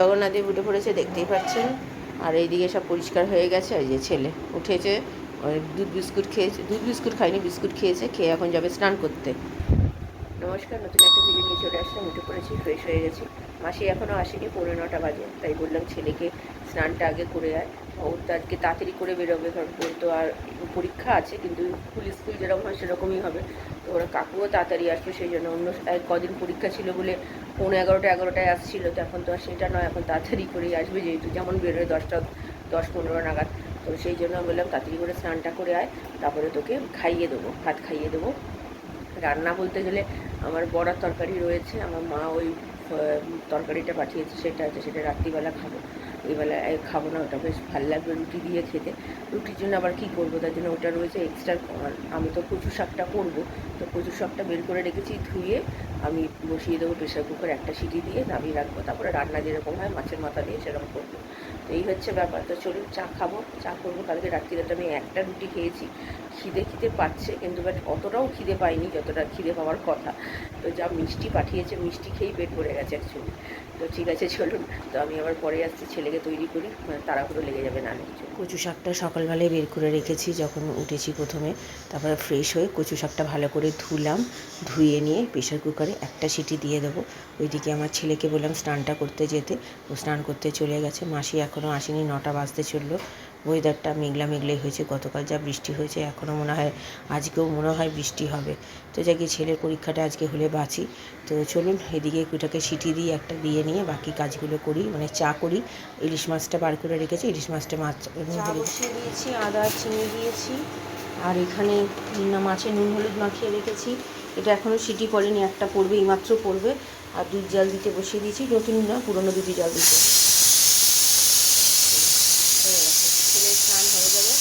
জগন্নাথদেব উঠে পড়েছে, দেখতেই পাচ্ছেন। আর এইদিকে সব পরিষ্কার হয়ে গেছে। এই যে ছেলে উঠেছে, দুধ বিস্কুট খেয়েছে, দুধ বিস্কুট খায়নি, বিস্কুট খেয়েছে, খেয়ে এখন যাবে স্নান করতে। নমস্কার, নতুন একটা ভিডিও নিয়ে চলে আসলাম। উঠে পড়েছি, ফ্রেশ হয়ে গেছি। মাসি এখনও আসেনি, 9:45 বাজে। তাই বললাম ছেলেকে স্নানটা আগে করে আয়। ওর তো আজকে তাড়াতাড়ি করে বেরোবে, কারণ ওর তো আর পরীক্ষা আছে, কিন্তু স্কুল যেরকম হয় সেরকমই হবে। তো ওরা কাকুও তাড়াতাড়ি আসবে, সেই জন্য অন্য কদিন পরীক্ষা ছিল বলে 11:30-11টায় আসছিল। তো এখন তো আর সেটা নয়, এখন তাড়াতাড়ি করেই আসবে, যেহেতু যেমন বেরোয় 10:15 নাগাদ। তো সেই জন্য বললাম তাড়াতাড়ি করে স্নানটা করে আয়, তারপরে তোকে খাইয়ে দেবো, ভাত খাইয়ে দেবো। রান্না বলতে গেলে আমার বড়ার তরকারি রয়েছে, আমার মা ওই তরকারিটা পাঠিয়েছে, সেটা আছে, সেটা রাত্রিবেলা খাবো। এইবেলা খাবো না, ওটা বেশ ভালো লাগবে রুটি দিয়ে খেতে। রুটির জন্য আবার কী করবো, তার জন্য ওটা রয়েছে এক্সট্রা। আমি তো কচু শাকটা করবো, তো কচু শাকটা বের করে রেখেছি, ধুয়ে আমি বসিয়ে দেবো প্রেশার কুকার, একটা সিটি দিয়ে নামিয়ে রাখবো। তারপরে রান্না যেরকম হয় মাছের মাথা দিয়ে সেরকম করবো। তো এই হচ্ছে ব্যাপার। তো চলুন চা খাবো, চা করবো। কালকে রাত্রিরে তো আমি একটা রুটি খেয়েছি, খিদে পাচ্ছে, কিন্তু বাট অতটাও খিদে পাইনি যতটা খিদে পাওয়ার কথা। তো যা মিষ্টি পাঠিয়েছে, মিষ্টি খেয়েই পেট ভরে গেছে অ্যাকচুয়ালি। তো ঠিক আছে চলুন, তো আমি আবার পরে আসছি, ছেলেকে তৈরি করি, মানে তাড়াহুড়ো লেগে যাবে না কিছু। কচু শাকটা সকালবেলায় বের করে রেখেছি যখন উঠেছি প্রথমে, তারপরে ফ্রেশ হয়ে কচু শাকটা ভালো করে ধুয়ে নিয়ে প্রেশার কুকারে একটা সিটি দিয়ে দেবো। ওইদিকে আমার ছেলেকে বললাম স্নানটা করতে যেতে, ও স্নান করতে চলে গেছে। মাসি এখনও আসেনি, 9টা বাজতে চললো। ওয়েদারটা মেঘলাই হয়েছে, গতকাল যা বৃষ্টি হয়েছে, এখনও মনে হয় আজকেও মনে হয় বৃষ্টি হবে। তো যাকে ছেলের পরীক্ষাটা আজকে হলে বাঁচি। তো চলুন এদিকে ওটাকে সিটি দিয়ে একটা দিয়ে নিয়ে বাকি কাজগুলো করি, মানে চা করি। ইলিশ মাছটা বার করে রেখেছি, ইলিশ মাছটা বসিয়ে দিয়েছি, আদা চিনি দিয়েছি। আর এখানে মাছের নুন হলুদ মাখিয়ে রেখেছি। এটা এখনও সিটি পড়েনি, একটা পড়বে, এইমাত্র পড়বে। আর দুধ জাল দিতে বসিয়ে দিয়েছি, নতুন না পুরোনো দুধই জাল দিতে। ছেলের স্নান হয়ে যাবে।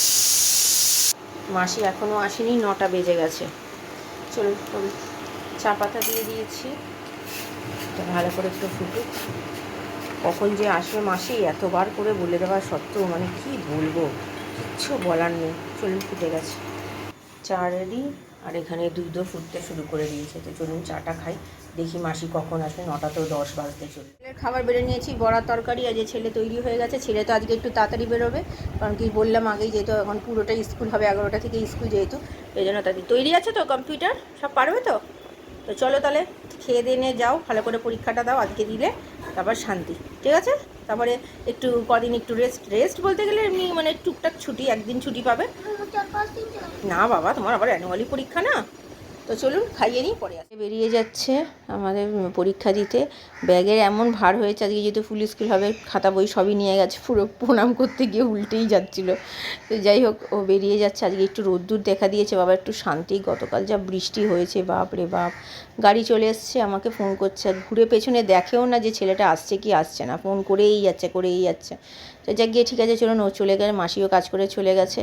মাসি এখনও আসেনি, 9টা বেজে গেছে। চলুন চা পাতা দিয়ে দিয়েছি, ভালো করে একটু ফুটুক। কখন যে আসবে মাসি এতবার করে বলে দেওয়া সত্ত্বেও, মানে কি বলবো, কিচ্ছু বলার নেই। চলুন ফুটে গেছে, চা রেডি। আর এখানে দুধও ফুটতে শুরু করে দিয়েছে। তো চলুন চাটা খাই, দেখি মাসি কখন আসবে। 9টা তো 10 বাজতে চলবে। ছেলের খাবার বেড়ে নিয়েছি, বড়ার তরকারি। আজ ছেলে তৈরি হয়ে গেছে। ছেলে তো আজকে একটু তাড়াতাড়ি বেরোবে, কারণ কি বললাম আগেই, যেহেতু এখন পুরোটাই স্কুল হবে, 11টা থেকে স্কুল যেহেতু, এই জন্য তাদের তৈরি আছে। তো কম্পিউটার সব পারবে তো। তো চলো তাহলে খেয়ে দিয়ে নিয়ে যাও, ভালো করে পরীক্ষাটা দাও, আজকে দিলে তারপর শান্তি। ঠিক আছে, তারপরে একটু কদিন একটু রেস্ট বলতে গেলে এমনি মানে টুকটাক ছুটি, একদিন ছুটি পাবে না বাবা, তোমার আবার অ্যানুয়ালি পরীক্ষা না। তো চলুন খাইয়ে নিই, পরে আসে। বেরিয়ে যাচ্ছে আমাদের পরীক্ষা দিতে। ব্যাগের এমন ভার হয়েছে আজকে, যেহেতু ফুল স্কুল হবে, খাতা বই সবই নিয়ে গেছে, পুরো প্রণাম করতে গিয়ে উল্টেই যাচ্ছিলো। তো যাই হোক, ও বেরিয়ে যাচ্ছে। আজকে একটু রোদ্দুর দেখা দিয়েছে, বাবা একটু শান্তি। গতকাল যা বৃষ্টি হয়েছে, বাপ রে বাপ। গাড়ি চলে এসছে, আমাকে ফোন করছে, ঘুরে পেছনে দেখেও না যে ছেলেটা আসছে কি আসছে না, ফোন করেই যাচ্ছে। তো যাক গিয়ে ঠিক আছে, চলুন, ও চলে গেলে, মাসিও কাজ করে চলে গেছে।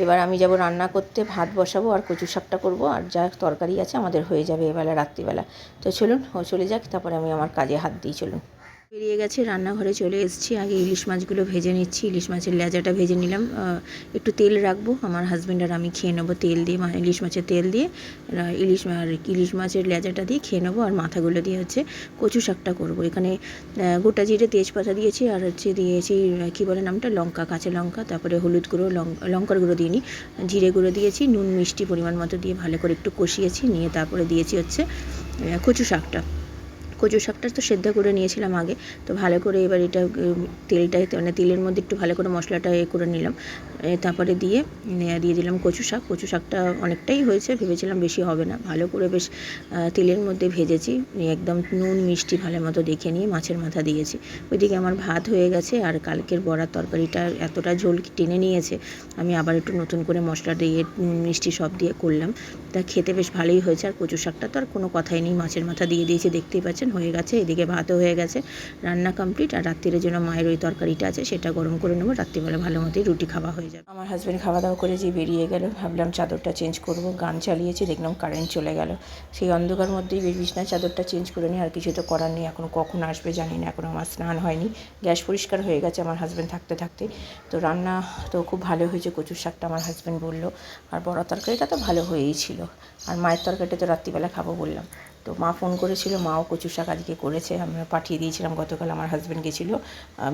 এবার আমি যাব রান্না করতে, ভাত বসাবো আর কচু শাকটা করবো, আর যা তরকারি আছে আমাদের হয়ে যাবে এবেলা রাত্রিবেলা। তো চলুন ও চলে যাক, তারপরে আমি আমার কাজে হাত দিই। চলুন, বেরিয়ে গেছে, রান্নাঘরে চলে এসেছি। আগে ইলিশ মাছগুলো ভেজে নিচ্ছি। ইলিশ মাছের লেজাটা ভেজে নিলাম, একটু তেল রাখবো, আমার হাজব্যান্ড আর আমি খেয়ে নেবো তেল দিয়ে, ইলিশ মাছের তেল দিয়ে। ইলিশ মাছের লেজাটা দিয়ে খেয়ে নেবো, আর মাথাগুলো দিয়ে হচ্ছে কচু শাকটা করবো। এখানে গোটা জিরে তেজপাতা দিয়েছি, আর হচ্ছে দিয়েছি কী বলে নামটা, লঙ্কা, কাঁচা লঙ্কা, তারপরে হলুদ গুঁড়ো, লঙ্কার গুঁড়ো দিইনি, জিরে গুঁড়ো দিয়েছি, নুন মিষ্টি পরিমাণ মতো দিয়ে ভালো করে একটু কষিয়েছি, নিয়ে তারপরে দিয়েছি হচ্ছে কচু শাকটা তো সেদ্ধ করে নিয়েছিলাম আগে। তো ভালো করে এবার এটা মানে তেলের মধ্যে একটু ভালো করে মশলাটা করে নিলাম, তারপরে দিয়ে দিলাম কচু শাকটা অনেকটাই হয়েছে, ভেবেছিলাম বেশি হবে না। ভালো করে বেশ তেলের মধ্যে ভেজেছি, একদম নুন মিষ্টি ভালো মতো দেখে নিয়ে মাছের মাথা দিয়েছি। ওইদিকে আমার ভাত হয়ে গেছে, আর কালকের বড়ার তরকারিটা এতটা ঝোল টেনে নিয়েছে, আমি আবার একটু নতুন করে মশলা দিয়ে নুন মিষ্টি সব দিয়ে করলাম। তা খেতে বেশ ভালোই হয়েছে। আর কচু শাকটা তো আর কোনো কথাই নেই, মাছের মাথা দিয়ে দিয়েছি, দেখতেই পাচ্ছেন হয়ে গেছে। এদিকে ভাতও হয়ে গেছে, রান্না কমপ্লিট। আর রাত্রিরের জন্য মায়ের ওই তরকারিটা আছে, সেটা গরম করে নেবো, রাত্রিবেলা ভালো মতোই রুটি খাওয়া হয়ে যাবে। আমার হাজব্যান্ড খাওয়া দাওয়া করে যে বেরিয়ে গেল, ভাবলাম চাদরটা চেঞ্জ করব, গান চালিয়েছি, দেখলাম কারেন্ট চলে গেল। সেই অন্ধকার মধ্যেই বিছানার চাদরটা চেঞ্জ করে নিই, আর কিছু তো করার নেই। এখন কখন আসবে জানি না, এখন আমার স্নান হয়নি, গ্যাস পরিষ্কার হয়ে গেছে আমার হাজব্যান্ড থাকতে। তো রান্না তো খুব ভালো হয়েছে, কচুর শাকটা আমার হাজব্যান্ড বললো, আর বড়া তরকারিটা তো ভালো হয়েই ছিল। আর মায়ের তরকারিটা তো রাত্রিবেলা খাবো বললাম। তো মা ফোন করেছিল, মাও কচু শাক আজকে করেছে, আমরা পাঠিয়ে দিয়েছিলাম গতকাল। আমার হাজব্যান্ড গেছিলো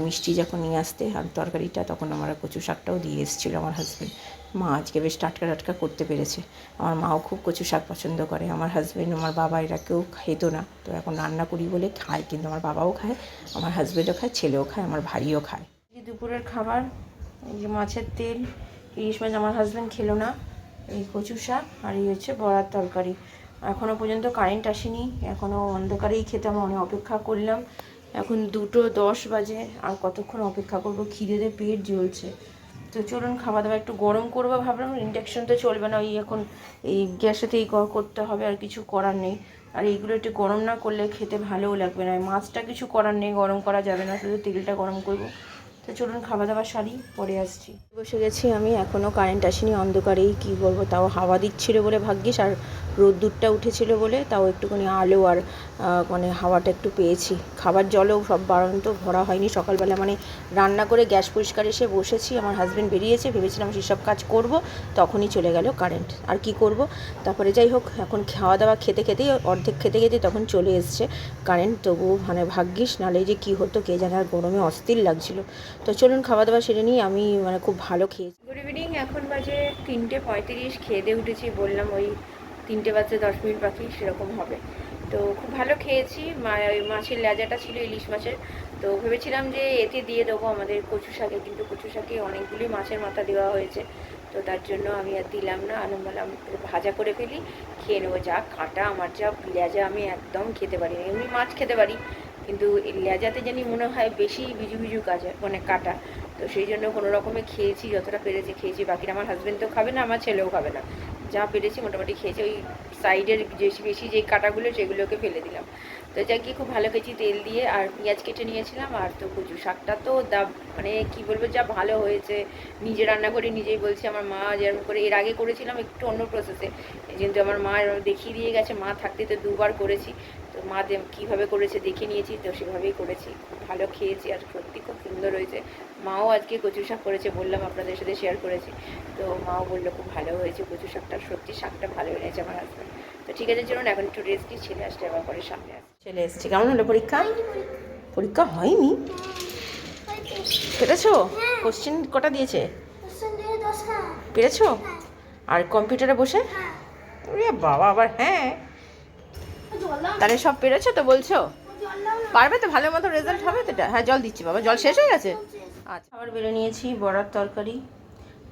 মিষ্টি যখন নিয়ে আসতে আর তরকারিটা, তখন আমরা কচু শাকটাও দিয়ে এসেছিলো আমার হাজব্যান্ড। মা আজকে বেশ টাটকা টাটকা করতে পেরেছে। আমার মাও খুব কচু শাক পছন্দ করে, আমার হাজব্যান্ড, আমার বাবা এরা কেউ খেত না, তো এখন রান্না করি বলে খায়। কিন্তু আমার বাবাও খায়, আমার হাজব্যান্ডও খায়, ছেলেও খায়, আমার ভাইও খায়। এই দুপুরের খাবার, এই যে মাছের তেল, ইলিশ মাছ আমার হাজব্যান্ড খেলো না, এই কচু শাক আর এই হচ্ছে বড়ার তরকারি। এখনও পর্যন্ত কারেন্ট আসেনি, এখনও অন্ধকারেই খেতে আমরা অনেক অপেক্ষা করলাম। এখন 2:10 বাজে, আর কতক্ষণ অপেক্ষা করব, খিদেতে পেট জ্বলছে। তো চলুন খাওয়া দাওয়া একটু গরম করবো ভাবলাম, ইন্ডাকশন তো চলবে না, ওই এখন এই গ্যাসেতেই করতে হবে, আর কিছু করার নেই। আর এইগুলো একটু গরম না করলে খেতে ভালোও লাগবে না। মাছটা কিছু করার নেই, গরম করা যাবে না, শুধু তেলটা গরম করবো। তো চলুন খাওয়া দাওয়া সারি, পরে আসছি। বসে গেছি আমি, এখনও কারেন্ট আসেনি, অন্ধকারেই কী বলবো, তাও হাওয়া দিচ্ছিলো বলে ভাগ্যিস, আর রোদ্দুরটা উঠেছিল বলে তাও একটুখানি আলো আর মানে হাওয়াটা একটু পেয়েছি। খাবার জলও সব বাড়ন্ত ভরা হয়নি সকালবেলা, মানে রান্না করে গ্যাস পরিষ্কার এসে বসেছি, আমার হাজব্যান্ড বেরিয়েছে, ভেবেছিলাম সেসব কাজ করব, তখনই চলে গেল কারেন্ট। আর কি করব, তারপরে যাই হোক, এখন খাওয়া দাওয়া খেতেই অর্ধেক খেতে তখন চলে এসছে কারেন্ট। তবু মানে ভাগ্যিস, নাহলে যে কী হতো কে জানে, আর গরমে অস্থির লাগছিল। তো চলুন খাওয়া দাওয়া সেরে নিই, আমি মানে খুব ভালো খেয়েছি। গুড ইভিনিং, এখন বাজে 3:35, খেয়ে দিয়ে উঠেছি, বললাম ওই 3টে বাজতে 10 মিনিট বাকি সেরকম হবে। তো খুব ভালো খেয়েছি। ওই মাছের লেজাটা ছিল ইলিশ মাছের, তো ভেবেছিলাম যে এতে দিয়ে দেবো আমাদের কচু শাকে, কিন্তু কচু শাকে অনেকগুলি মাছের মাথা দেওয়া হয়েছে, তো তার জন্য আমি আর দিলাম না। আমি বললাম ভাজা করে ফেলি, খেয়ে নেবো। যা কাঁটা আমার, যা লেজা, আমি একদম খেতে পারি না। এমনি মাছ খেতে পারি, কিন্তু লেজাতে জানি মনে হয় বেশি বিজু কাজে, মানে কাটা। তো সেই জন্য কোনো রকমে খেয়েছি, যতটা পেরেছি খেয়েছি। বাকিটা আমার হাজব্যান্ড তো খাবে না, আমার ছেলেও খাবে না, যা পেরেছি মোটামুটি খেয়েছি। ওই সাইডের বেশি যেই কাটাগুলো সেগুলোকে ফেলে দিলাম। তো যা কি খুব ভালো খেয়েছি তেল দিয়ে, আর পেঁয়াজ কেটে নিয়েছিলাম। আর তো কচু শাকটা তো মানে কি বলবো, যা ভালো হয়েছে। নিজে রান্না করে নিজেই বলছি, আমার মা যেরকম করে এর আগে করেছিলাম একটু অন্য প্রসেসে, কিন্তু আমার মা দেখিয়ে দিয়ে গেছে, মা থাকতে তো 2বার করেছি, তো মা কীভাবে করেছে দেখে নিয়েছি, তো সেভাবেই করেছি। খুব ভালো খেয়েছি, আর সত্যি খুব সুন্দর হয়েছে। মাও আজকে কচু শাক করেছে, বললাম আপনাদের সাথে শেয়ার করেছি, তো মাও বললো খুব ভালো হয়েছে কচু শাকটা, সত্যি শাকটা ভালো এনেছে আমার হাজব্যান্ড। তো ঠিক আছে, চলুন এখন একটু রেস্ট নিই, ছেলে আসলে আবার পরে সামনে আসছে। ছেলে এসছে। কেমন হলো পরীক্ষা? পরীক্ষা হয়নি, পেরেছো? কোশ্চেন কটা দিয়েছে? পেরেছো? আর কম্পিউটারে বসে? বাবা, আবার হ্যাঁ, তাহলে সব পেরেছো তো বলছো? পারবে তো, ভালো মতো রেজাল্ট হবে তো এটা? হ্যাঁ, জল দিচ্ছি বাবা, জল শেষ হয়ে গেছে। আচ্ছা, আবার বেড়ে নিয়েছি বড়ার তরকারি,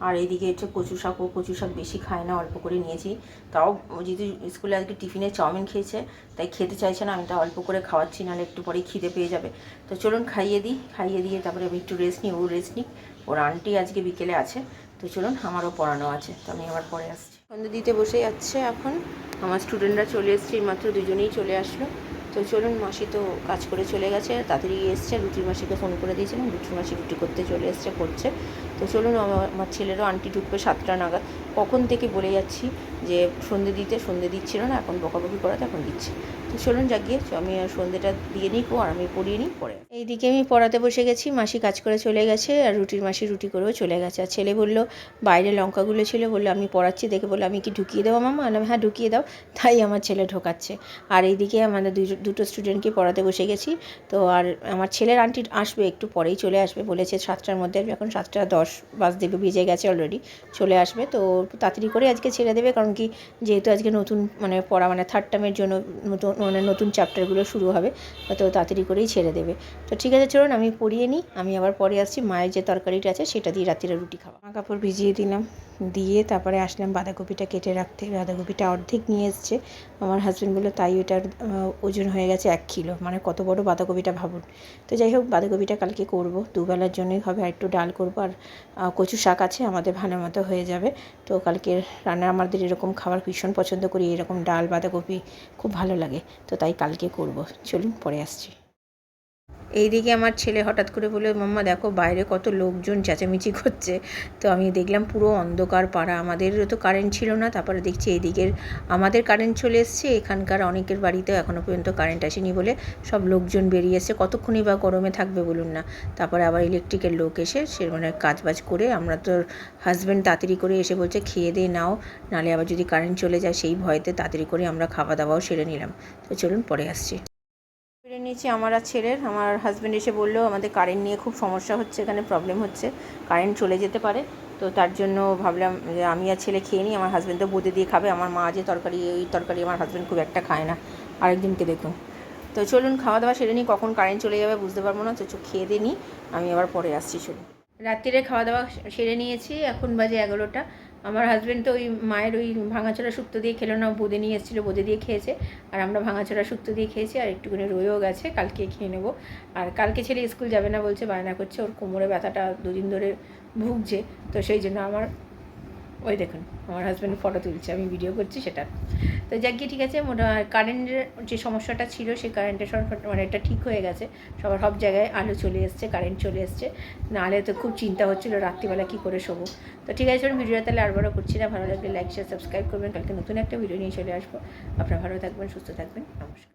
আর এইদিকে হচ্ছে কচু শাক। ও কচু শাক বেশি খায় না, অল্প করে নিয়েছি। তাও যেহেতু স্কুলে আজকে টিফিনে চাউমিন খেয়েছে, তাই খেতে চাইছে না, আমি তা অল্প করে খাওয়াচ্ছি, নাহলে একটু পরেই খিদে পেয়ে যাবে। তো চলুন খাইয়ে দিই, খাইয়ে দিয়ে তারপরে আমি একটু রেস্ট নিই, ও রেস্ট নিই। ওর আন্টি আজকে বিকেলে আছে, তো চলুন, আমারও পড়ানো আছে, তো আমি আবার পরে আসছি। সন্ধ্যে দিতে বসে যাচ্ছে এখন, আমার স্টুডেন্টরা চলে এসছে, মাত্র দুজনেই চলে আসলো। তো চলুন, মাসি তো কাজ করে চলে গেছে, তাড়াতাড়ি এসছে। রুটির মাসিকে ফোন করে দিয়েছিলাম, রুটির মাসি রুটি করতে চলে এসছে, করছে। তো চলুন, আমার ছেলেরও আন্টি ঢুকবে 7টা নাগাদ। কখন থেকে বলে যাচ্ছি যে সন্ধে দিচ্ছিল না, এখন বকাবকি করাতে এখন দিচ্ছে। তো চলুন জাগিয়ে আমি সন্ধেটা দিয়ে নিই, আর আমি পড়িয়ে নিই পরে। এইদিকে আমি পড়াতে বসে গেছি, মাসি কাজ করে চলে গেছে, আর রুটির মাসি রুটি করেও চলে গেছে। আর ছেলে বললো, বাইরে লঙ্কাগুলো ছিল, বললো আমি পড়াচ্ছি, দেখে বললো আমি কি ঢুকিয়ে দেবো মামা? আমি হ্যাঁ ঢুকিয়ে দাও। তাই আমার ছেলে ঢোকাচ্ছে। আর এইদিকে আমাদের দুটো স্টুডেন্টকে পড়াতে বসে গেছি। তো আর আমার ছেলের আন্টি আসবে, একটু পরেই চলে আসবে বলেছে, 7টার মধ্যে আসবে। এখন 7:10 বাজতে বেজে গেছে অলরেডি, চলে আসবে। তো তাড়াতাড়ি করে আজকে ছেড়ে দেবে, কারণ কি যেহেতু আজকে নতুন মানে পড়া, মানে 3rd টার্মের জন্য নতুন চ্যাপ্টারগুলো শুরু হবে, তো তাড়াতাড়ি করেই ছেড়ে দেবে। তো ঠিক আছে, চলুন আমি পড়িয়ে নিই, আমি আবার পরে আসছি। মায়ের যে তরকারিটা আছে সেটা দিয়ে রাত্রিরে রুটি খাওয়া। কাপড় ভিজিয়ে দিলাম, দিয়ে তারপরে আসলাম বাঁধাকপিটা কেটে রাখতে। বাঁধাকপিটা অর্ধেক নিয়ে এসছে আমার হাজব্যান্ড, বললো তাই ওটার ওজন হয়ে গেছে 1 কিলো, মানে কত বড় বাঁধাকপিটা ভাবুন। তো যাই হোক, বাঁধাকপিটা কালকে করব, দুবেলার জন্যই হবে, আর একটু ডাল করবো, আর কচু শাক আছে আমাদের, ভালো মতো হয়ে যাবে। তো কালকের রান্না, আমাদের এরকম খাবার ভীষণ পছন্দ করি, এরকম ডাল বাঁধাকপি খুব ভালো লাগে, তো তাই কালকে করব। চলুন পরে আসছি। এইদিকে আমার ছেলে হঠাৎ করে বলে, মাম্মা দেখো বাইরে কত লোকজন চেঁচামেচি করছে। তো আমি দেখলাম পুরো অন্ধকার পাড়া, আমাদেরও তো কারেন্ট ছিল না। তারপরে দেখছি এইদিকের আমাদের কারেন্ট চলে এসছে, এখানকার অনেকের বাড়িতেও এখনও পর্যন্ত কারেন্ট আসেনি বলে সব লোকজন বেরিয়ে এসছে। কতক্ষণই বা গরমে থাকবে বলুন না। তারপরে আবার ইলেকট্রিকের লোক এসে সে মানে কাজবাজ করে, আমরা তো হাজব্যান্ড তাড়াতাড়ি করে এসে বলছে খেয়ে দিয়ে নাও, নাহলে আবার যদি কারেন্ট চলে যায় সেই ভয়েতে তাড়াতাড়ি করে আমরা খাওয়া দাওয়াও সেরে নিলাম। তো চলুন পরে আসছি। সেরে নিয়েছি আমার আর ছেলের। আমার হাজব্যান্ড এসে বললো আমাদের কারেন্ট নিয়ে খুব সমস্যা হচ্ছে, এখানে প্রবলেম হচ্ছে, কারেন্ট চলে যেতে পারে। তো তার জন্য ভাবলাম যে আমি আর ছেলে খেয়ে নিই, আমার হাজব্যান্ড তো বোঁদে দিয়ে খাবে। আমার মা যে তরকারি, ওই তরকারি আমার হাজব্যান্ড খুব একটা খায় না, আরেকদিনকে দেখুন। তো চলুন খাওয়া দাওয়া সেরে নিই, কখন কারেন্ট চলে যাবে বুঝতে পারবো না। তো খেয়ে দিয়ে নিই, আমি আবার পরে আসছি। চলুন, রাত্রিরে খাওয়া দাওয়া সেরে নিয়েছি, এখন বাজে 11টা। আমার হাজব্যান্ড তো ওই মায়ের ওই ভাঙাচোরা শুক্তো দিয়ে খেলো না, বোঁদে নিয়ে এসেছিলো, বোঁদে দিয়ে খেয়েছে। আর আমরা ভাঙাচোরা শুক্তো দিয়ে খেয়েছি, আর একটুখানি রয়েও গেছে, কালকে খেয়ে নেবো। আর কালকে ছেলে স্কুল যাবে না বলছে, বায়না করছে, ওর কোমরে ব্যথাটা 2 দিন ধরে ভুগছে। তো সেই জন্য আমার ওই দেখুন আমার হাজব্যান্ড ফটো তুলছে, আমি ভিডিও করছি সেটা। তো যাক গিয়ে ঠিক আছে, কারেন্টের যে সমস্যাটা ছিল সেই কারেন্টের মানে এটা ঠিক হয়ে গেছে। সব জায়গায় আলো চলে এসছে, কারেন্ট চলে এসছে। নাহলে তো খুব চিন্তা হচ্ছিলো রাত্রিবেলা কী করে শোবো। তো ঠিক আছে, ভিডিওটা তাহলে আর বড় করছি না। ভালো লাগলে লাইক শেয়ার সাবস্ক্রাইব করবেন। কালকে নতুন একটা ভিডিও নিয়ে চলে আসবো। আপনারা ভালো থাকবেন, সুস্থ থাকবেন, নমস্কার।